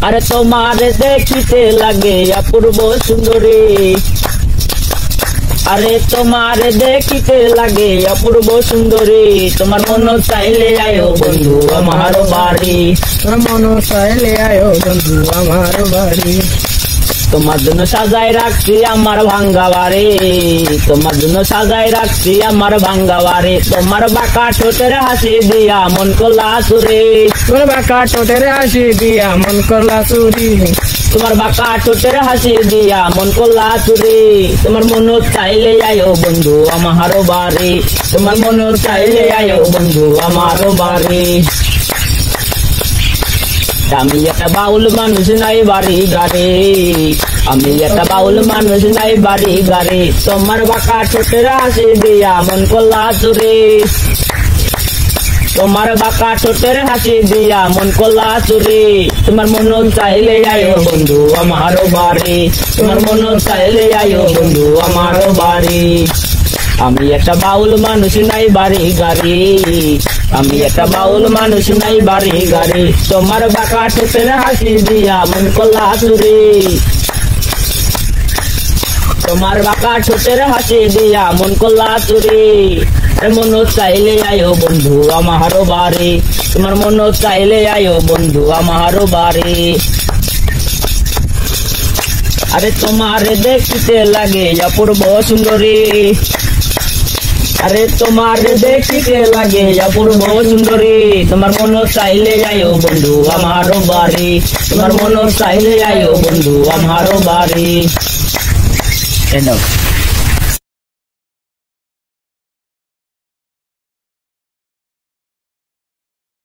আরে তোমার দেখিতে লাগে অপূর্ব সুন্দরী, আরে তোমার দেখিতে লাগে অপূর্ব সুন্দরী, তোমার মন চাইলে আয়ো বন্ধু আমার বাড়ি, তোমার মন চাইলে আয়ো বন্ধু আমার বাড়ি। তোমার জন্য সাজাই রাখছি আমার ভাঙ্গা বাড়ি, তোমার জন্য সাজাই রাখছি আমার ভাঙ্গা বাড়ি। তোমার বাঁকা ঠোঁটের হাসি দিয়া মন করলা চুরি, তোমার বাঁকা ঠোঁটের হাসি দিয়া মন করলা চুরি, তোমার বাঁকা ঠোঁটের হাসি দিয়া মন করলা চুরি। তোমার মন চাইলে আয়ো বন্ধু আমার বাড়ি, তোমার মন চাইলে আয়ো বন্ধু আমার বাড়ি। আমি একটা বাউল মানুষ নাই বাড়ি গাড়ি, আমি একটা বাউল মানুষ নাই বাড়ি গাড়ি। তোমার বাঁকা ঠোঁটের হাসি দিয়া মন করলা চুরি, তোমার বাঁকা ঠোঁটের হাসি দিয়া মন করলা চুরি। তোমার মন চাইলে আয়ো বন্ধু আমার বাড়ি, তোমার মন চাইলে আয়ো বন্ধু আমার বাড়ি। আমি একটা বাউল মানুষ নাই বাড়ি গাড়ি, আমি একটা বাউল মানুষ নাই বাড়ি গাড়ি। তোমার বাঁকা ঠোঁটের হাসি দিয়া মন করলা চুরি, তোমার বাঁকা ঠোঁটের হাসি দিয়া মন করলা চুরি। মন চাইলে আয়ো বন্ধু আমার বাড়ি, তোমার মন চাইলে আয়ো বন্ধু আমার বাড়ি। আরে তোমার দেখিতে লাগে অপূর্ব সুন্দরী, আরে তোমার দেখিতে লাগে অপূর্ব সুন্দরী, তোমার মন চাইলে আয়ো বন্ধু আমার বাড়ি, তোমার মন চাইলে আয়ো বন্ধু আমার বাড়ি।